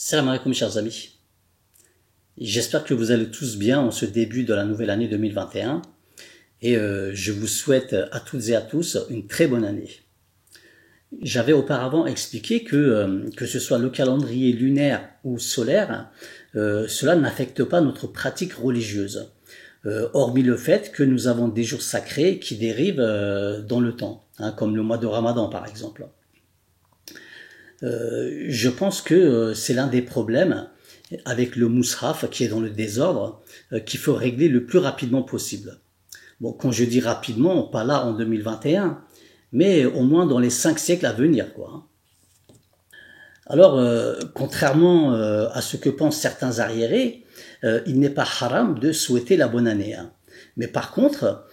Salam alaikum chers amis. J'espère que vous allez tous bien en ce début de la nouvelle année 2021 et je vous souhaite à toutes et à tous une très bonne année. J'avais auparavant expliqué que ce soit le calendrier lunaire ou solaire, cela n'affecte pas notre pratique religieuse, hormis le fait que nous avons des jours sacrés qui dérivent dans le temps, comme le mois de Ramadan par exemple. Je pense que c'est l'un des problèmes avec le Mus'haf qui est dans le désordre qu'il faut régler le plus rapidement possible. Bon, quand je dis rapidement, pas là en 2021, mais au moins dans les 5 siècles à venir, quoi. Alors, contrairement à ce que pensent certains arriérés, il n'est pas haram de souhaiter la bonne année. Mais par contre,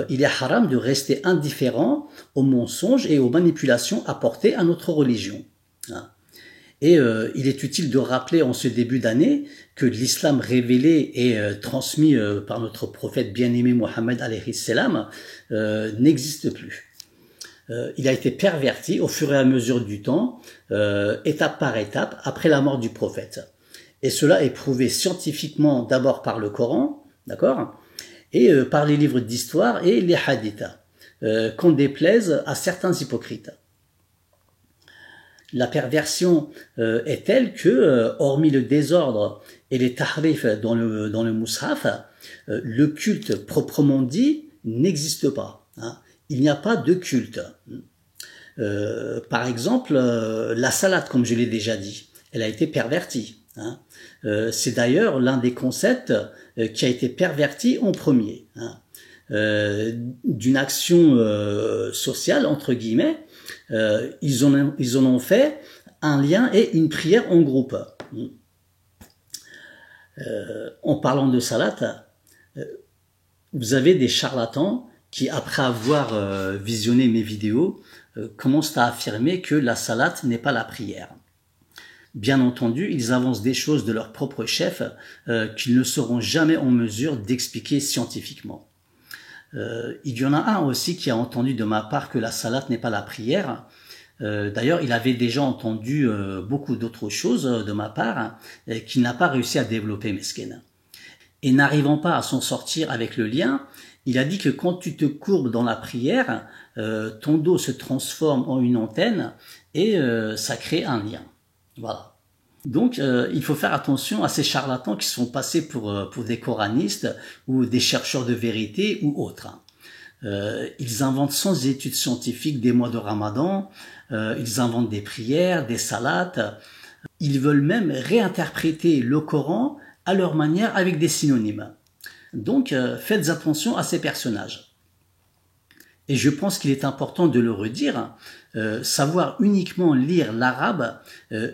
il est haram de rester indifférent aux mensonges et aux manipulations apportées à notre religion. Et il est utile de rappeler en ce début d'année que l'islam révélé et transmis par notre prophète bien-aimé Mohammed alayhi salam n'existe plus. Il a été perverti au fur et à mesure du temps, étape par étape, après la mort du prophète. Et cela est prouvé scientifiquement d'abord par le Coran, d'accord, et par les livres d'histoire et les hadiths, qu'on déplaise à certains hypocrites. La perversion est telle que, hormis le désordre et les tahrifs dans le Mus'haf, le culte proprement dit n'existe pas. Il n'y a pas de culte. Par exemple, la salate, comme je l'ai déjà dit, elle a été pervertie. C'est d'ailleurs l'un des concepts qui a été perverti en premier. D'une action sociale, entre guillemets, ils en ont fait un lien et une prière en groupe. En parlant de salat, vous avez des charlatans qui, après avoir visionné mes vidéos, commencent à affirmer que la salat n'est pas la prière. Bien entendu, ils avancent des choses de leur propre chef qu'ils ne seront jamais en mesure d'expliquer scientifiquement. Il y en a un aussi qui a entendu de ma part que la salat n'est pas la prière. D'ailleurs, il avait déjà entendu beaucoup d'autres choses de ma part qu'il n'a pas réussi à développer, mesquine. Et n'arrivant pas à s'en sortir avec le lien, il a dit que quand tu te courbes dans la prière, ton dos se transforme en une antenne et ça crée un lien. Voilà. Donc, il faut faire attention à ces charlatans qui sont passés pour des coranistes ou des chercheurs de vérité ou autres. Ils inventent sans études scientifiques des mois de Ramadan, ils inventent des prières, des salates. Ils veulent même réinterpréter le Coran à leur manière avec des synonymes. Donc, faites attention à ces personnages. Et je pense qu'il est important de le redire, savoir uniquement lire l'arabe,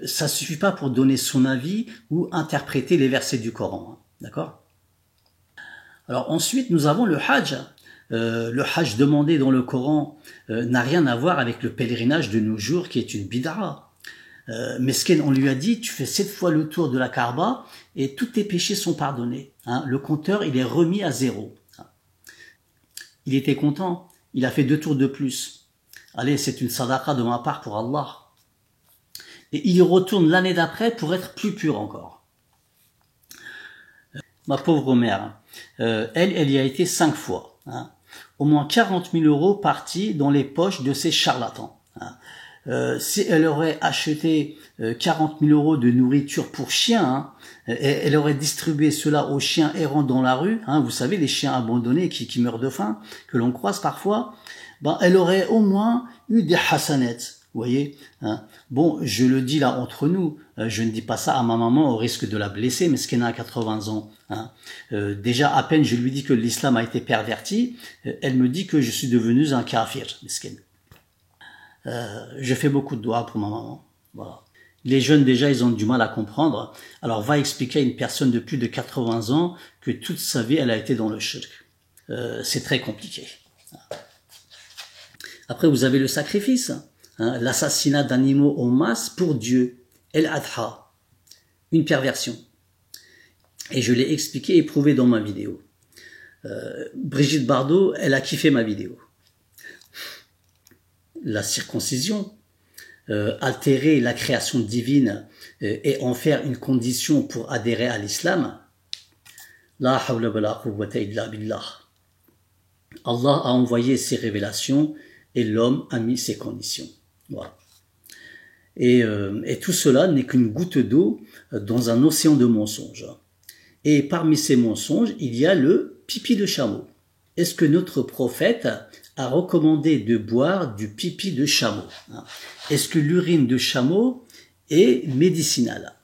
ça suffit pas pour donner son avis ou interpréter les versets du Coran. D'accord ? Alors ensuite, nous avons le Hajj. Le Hajj demandé dans le Coran n'a rien à voir avec le pèlerinage de nos jours qui est une bid'a. Mesquin, on lui a dit, tu fais 7 fois le tour de la Kaaba et tous tes péchés sont pardonnés. Le compteur, il est remis à 0. Il était content. Il a fait 2 tours de plus. Allez, c'est une sadaqa de ma part pour Allah. Et il y retourne l'année d'après pour être plus pur encore. Ma pauvre mère, elle y a été 5 fois. Au moins 40 000 € partis dans les poches de ces charlatans. Si elle aurait acheté 40 000 € de nourriture pour chiens, elle aurait distribué cela aux chiens errants dans la rue, vous savez, les chiens abandonnés qui meurent de faim, que l'on croise parfois, elle aurait au moins eu des hasanettes, vous voyez. Bon, je le dis là entre nous, je ne dis pas ça à ma maman au risque de la blesser, mais ce qu'elle a 80 ans. Déjà, à peine je lui dis que l'islam a été perverti, elle me dit que je suis devenu un kafir, mesquine. Je fais beaucoup de doigts pour ma maman. Voilà. Les jeunes déjà, ils ont du mal à comprendre. Alors va expliquer à une personne de plus de 80 ans que toute sa vie, elle a été dans le shirk. C'est très compliqué. Après, vous avez le sacrifice, l'assassinat d'animaux en masse pour Dieu, el-adha, une perversion. Et je l'ai expliqué et prouvé dans ma vidéo. Brigitte Bardot, elle a kiffé ma vidéo. La circoncision, altérer la création divine et en faire une condition pour adhérer à l'islam, la hawla wa la quwwata illa billah. Allah a envoyé ses révélations et l'homme a mis ses conditions. Voilà. Et tout cela n'est qu'une goutte d'eau dans un océan de mensonges. Et parmi ces mensonges, il y a le pipi de chameau. Est-ce que notre prophète a recommandé de boire du pipi de chameau? Est-ce que l'urine de chameau est médicinale?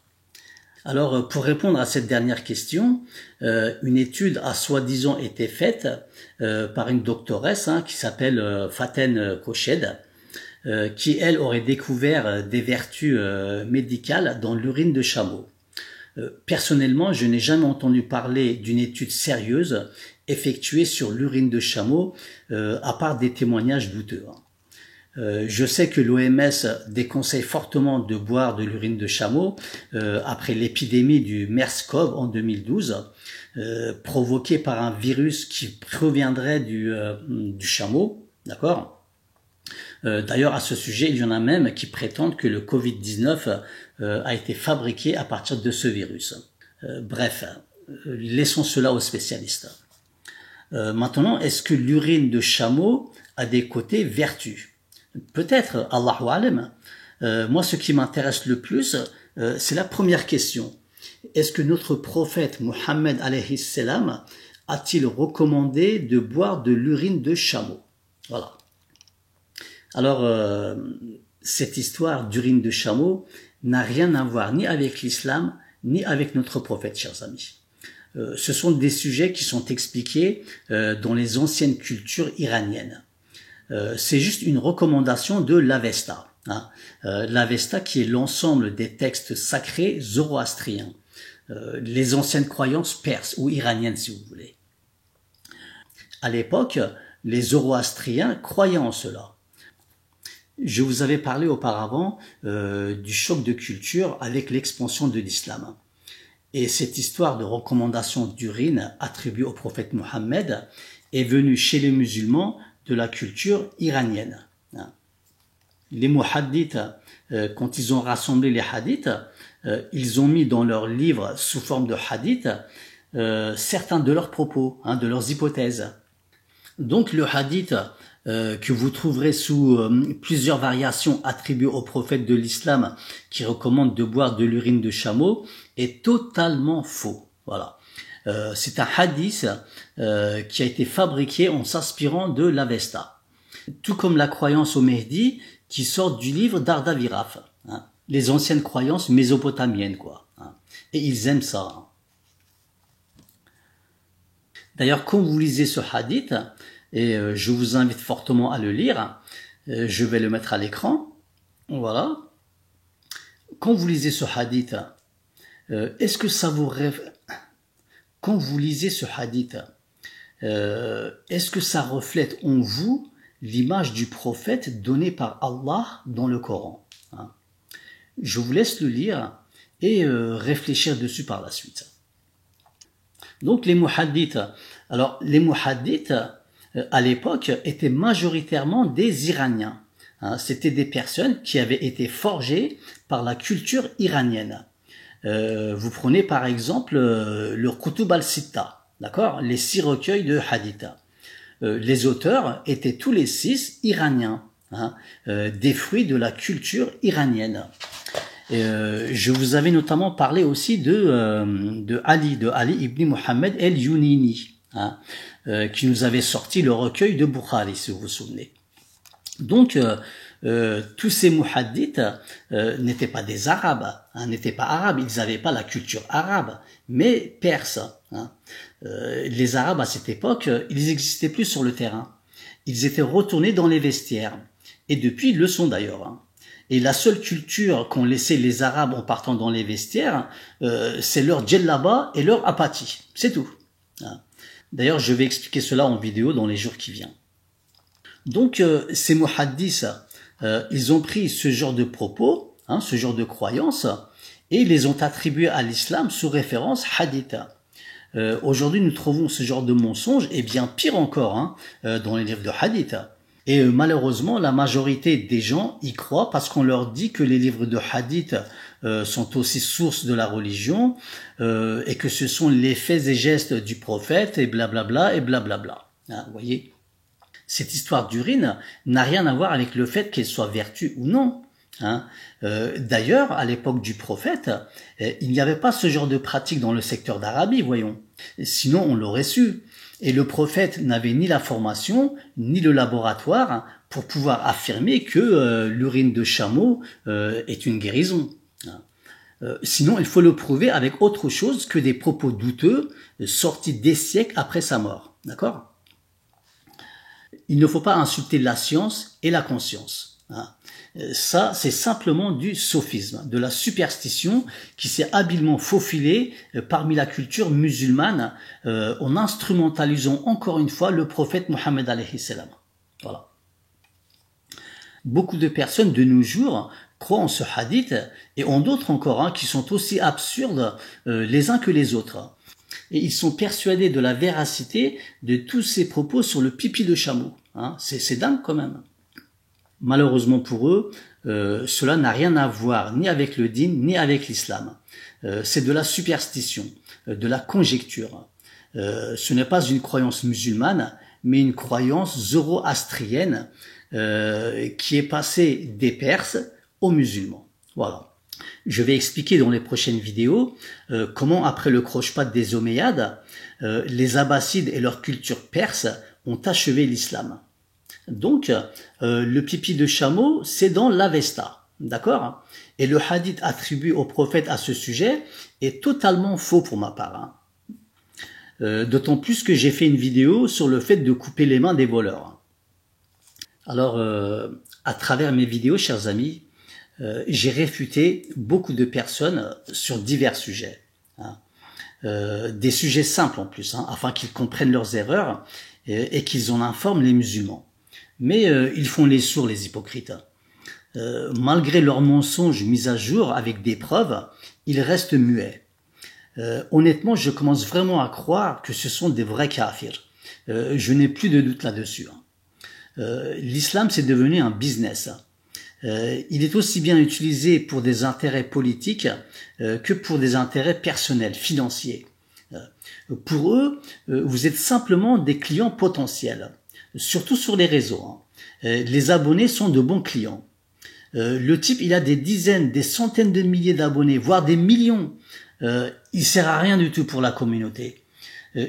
Alors, pour répondre à cette dernière question, une étude a soi-disant été faite par une doctoresse qui s'appelle Faten Koshed, qui, elle, aurait découvert des vertus médicales dans l'urine de chameau. Personnellement, je n'ai jamais entendu parler d'une étude sérieuse effectuée sur l'urine de chameau, à part des témoignages douteux. Je sais que l'OMS déconseille fortement de boire de l'urine de chameau après l'épidémie du MERS-CoV en 2012, provoquée par un virus qui proviendrait du chameau, d'accord? D'ailleurs, à ce sujet, il y en a même qui prétendent que le Covid-19 a été fabriqué à partir de ce virus. Bref, laissons cela aux spécialistes. Maintenant, est-ce que l'urine de chameau a des côtés vertus? Peut-être, Allahu Alam. Moi, ce qui m'intéresse le plus, c'est la première question. Est-ce que notre prophète Mohammed alayhi salam a-t-il recommandé de boire de l'urine de chameau? Voilà. Alors, cette histoire d'urine de chameau n'a rien à voir ni avec l'islam, ni avec notre prophète, chers amis. Ce sont des sujets qui sont expliqués dans les anciennes cultures iraniennes. C'est juste une recommandation de l'Avesta. L'Avesta qui est l'ensemble des textes sacrés zoroastriens. Les anciennes croyances perses ou iraniennes, si vous voulez. À l'époque, les zoroastriens croyaient en cela. Je vous avais parlé auparavant du choc de culture avec l'expansion de l'islam. Et cette histoire de recommandation d'urine attribuée au prophète Mohammed est venue chez les musulmans de la culture iranienne. Les muhaddiths, quand ils ont rassemblé les hadiths, ils ont mis dans leurs livres sous forme de hadiths certains de leurs propos, de leurs hypothèses. Donc le hadith que vous trouverez sous plusieurs variations attribuées au prophète de l'islam qui recommande de boire de l'urine de chameau est totalement faux. Voilà. C'est un hadith qui a été fabriqué en s'inspirant de l'Avesta. Tout comme la croyance au Mehdi qui sort du livre d'Ardaviraf. Les anciennes croyances mésopotamiennes, quoi. Et ils aiment ça. D'ailleurs, quand vous lisez ce hadith, et je vous invite fortement à le lire, je vais le mettre à l'écran. Voilà. Quand vous lisez ce hadith, est-ce que ça vous rêve? Quand vous lisez ce hadith, est-ce que ça reflète en vous l'image du prophète donnée par Allah dans le Coran? Je vous laisse le lire et réfléchir dessus par la suite. Donc les muhaddiths. Alors les muhaddiths, à l'époque, étaient majoritairement des Iraniens. C'était des personnes qui avaient été forgées par la culture iranienne. Vous prenez par exemple le Kutub al-Sitta, d'accord, les 6 recueils de hadith. Les auteurs étaient tous les 6 iraniens, des fruits de la culture iranienne. Je vous avais notamment parlé aussi de Ali ibn Muhammad el-Yunini, qui nous avait sorti le recueil de Bukhari, si vous vous souvenez. Donc, tous ces muhaddiths n'étaient pas des Arabes, n'étaient pas Arabes, ils n'avaient pas la culture arabe, mais perse. Les Arabes à cette époque, ils n'existaient plus sur le terrain. Ils étaient retournés dans les vestiaires, et depuis ils le sont d'ailleurs. Et la seule culture qu'ont laissé les Arabes en partant dans les vestiaires, c'est leur djellaba et leur apathie, c'est tout. D'ailleurs, je vais expliquer cela en vidéo dans les jours qui viennent. Donc, ces muhaddiths, ils ont pris ce genre de propos, ce genre de croyances, et ils les ont attribués à l'islam sous référence hadith. Aujourd'hui, nous trouvons ce genre de mensonges, et bien pire encore, dans les livres de hadith. Et malheureusement, la majorité des gens y croient parce qu'on leur dit que les livres de hadith sont aussi source de la religion et que ce sont les faits et gestes du prophète et blablabla et blablabla. Hein, vous voyez, cette histoire d'urine n'a rien à voir avec le fait qu'elle soit vertu ou non. Hein. D'ailleurs, à l'époque du prophète, il n'y avait pas ce genre de pratique dans le secteur d'Arabie, voyons. Sinon, on l'aurait su. Et le prophète n'avait ni la formation, ni le laboratoire pour pouvoir affirmer que l'urine de chameau est une guérison. Sinon, il faut le prouver avec autre chose que des propos douteux sortis des siècles après sa mort. D'accord ? Il ne faut pas insulter la science et la conscience. Hein. Ça, c'est simplement du sophisme, de la superstition qui s'est habilement faufilée parmi la culture musulmane en instrumentalisant encore une fois le prophète Mohammed alayhi salam. Voilà. Beaucoup de personnes de nos jours croient en ce hadith et en d'autres encore qui sont aussi absurdes les uns que les autres. Et ils sont persuadés de la véracité de tous ces propos sur le pipi de chameau. Hein. C'est dingue quand même. Malheureusement pour eux, cela n'a rien à voir ni avec le dîn, ni avec l'islam. C'est de la superstition, de la conjecture. Ce n'est pas une croyance musulmane, mais une croyance zoroastrienne qui est passée des Perses aux musulmans. Voilà. Je vais expliquer dans les prochaines vidéos comment, après le croche-patte des Omeyyades, les Abbassides et leur culture perse ont achevé l'islam. Donc, le pipi de chameau, c'est dans l'Avesta, d'accord? Et le hadith attribué au prophète à ce sujet est totalement faux pour ma part. Hein. D'autant plus que j'ai fait une vidéo sur le fait de couper les mains des voleurs. Alors, à travers mes vidéos, chers amis, j'ai réfuté beaucoup de personnes sur divers sujets. Hein. Des sujets simples en plus, hein, afin qu'ils comprennent leurs erreurs et qu'ils en informent les musulmans. Mais ils font les sourds, les hypocrites. Malgré leurs mensonges mis à jour avec des preuves, ils restent muets. Honnêtement, je commence vraiment à croire que ce sont des vrais kafirs. Je n'ai plus de doute là-dessus. L'islam, c'est devenu un business. Il est aussi bien utilisé pour des intérêts politiques que pour des intérêts personnels, financiers. Pour eux, vous êtes simplement des clients potentiels. Surtout sur les réseaux. Hein. Les abonnés sont de bons clients. Le type, il a des dizaines, des centaines de milliers d'abonnés, voire des millions. Il sert à rien du tout pour la communauté.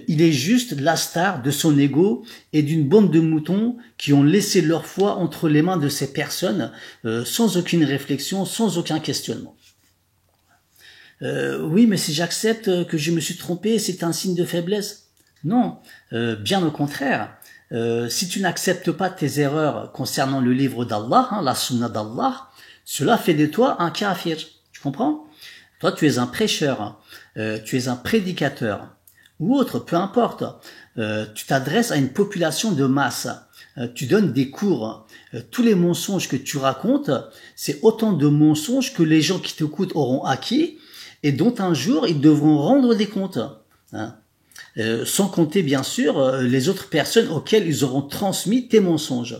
Il est juste la star de son ego et d'une bande de moutons qui ont laissé leur foi entre les mains de ces personnes sans aucune réflexion, sans aucun questionnement. Oui, mais si j'accepte que je me suis trompé, c'est un signe de faiblesse. Non, bien au contraire. Si tu n'acceptes pas tes erreurs concernant le livre d'Allah, hein, la sunna d'Allah, cela fait de toi un kafir. Tu comprends? Toi, tu es un prêcheur, tu es un prédicateur, ou autre, peu importe. Tu t'adresses à une population de masse, tu donnes des cours. Tous les mensonges que tu racontes, c'est autant de mensonges que les gens qui t'écoutent auront acquis et dont un jour ils devront rendre des comptes. Hein. Sans compter bien sûr les autres personnes auxquelles ils auront transmis tes mensonges.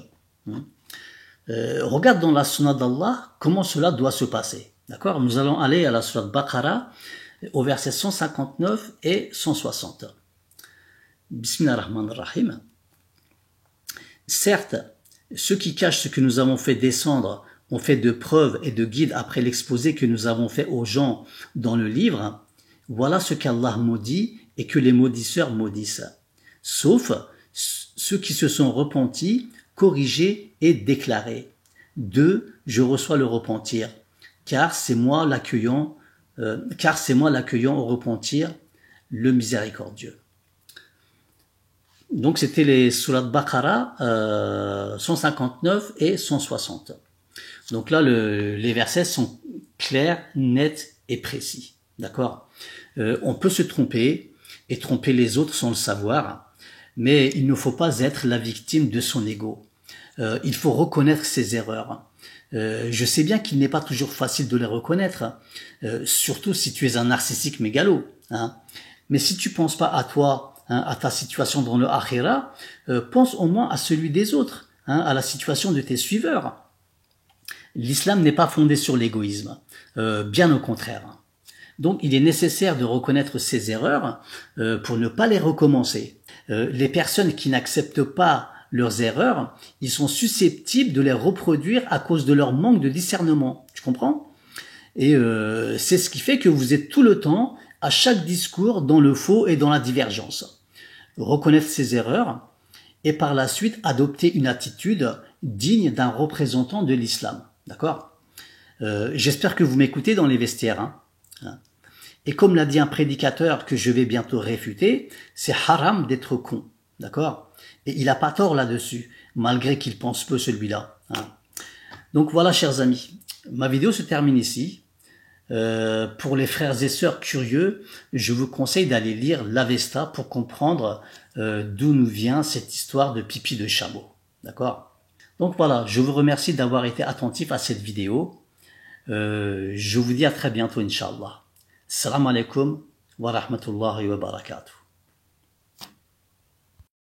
Regarde dans la sunna d'Allah comment cela doit se passer. D'accord? Nous allons aller à la sourate Baqara au verset 159 et 160. Bismillahirrahmanirrahim. Certes, ceux qui cachent ce que nous avons fait descendre ont fait de preuves et de guides après l'exposé que nous avons fait aux gens dans le livre. Voilà ce qu'Allah maudit et que les maudisseurs maudissent, sauf ceux qui se sont repentis, corrigés et déclarés. Je reçois le repentir, car c'est moi l'accueillant au repentir, le miséricordieux. Donc c'était les Surat Baqara 159 et 160. Donc là, les versets sont clairs, nets et précis. D'accord ? On peut se tromper et tromper les autres sans le savoir, mais il ne faut pas être la victime de son ego. Il faut reconnaître ses erreurs. Je sais bien qu'il n'est pas toujours facile de les reconnaître, surtout si tu es un narcissique mégalo. Hein. Mais si tu penses pas à toi, hein, à ta situation dans le akhira, pense au moins à celui des autres. à la situation de tes suiveurs. L'islam n'est pas fondé sur l'égoïsme, bien au contraire. Donc il est nécessaire de reconnaître ses erreurs pour ne pas les recommencer. Les personnes qui n'acceptent pas leurs erreurs, ils sont susceptibles de les reproduire à cause de leur manque de discernement. Tu comprends? Et c'est ce qui fait que vous êtes tout le temps, à chaque discours, dans le faux et dans la divergence. Reconnaître ses erreurs et par la suite adopter une attitude digne d'un représentant de l'islam. D'accord? J'espère que vous m'écoutez dans les vestiaires. Hein. Et comme l'a dit un prédicateur que je vais bientôt réfuter, c'est haram d'être con. D'accord? Et il n'a pas tort là-dessus, malgré qu'il pense peu celui-là. Hein. Donc voilà, chers amis, ma vidéo se termine ici. Pour les frères et sœurs curieux, je vous conseille d'aller lire l'Avesta pour comprendre d'où nous vient cette histoire de pipi de chameau. D'accord? Donc voilà, je vous remercie d'avoir été attentif à cette vidéo. Je vous dis à très bientôt, Inch'Allah. Salam alaikum wa rahmatullahi wa barakatuh.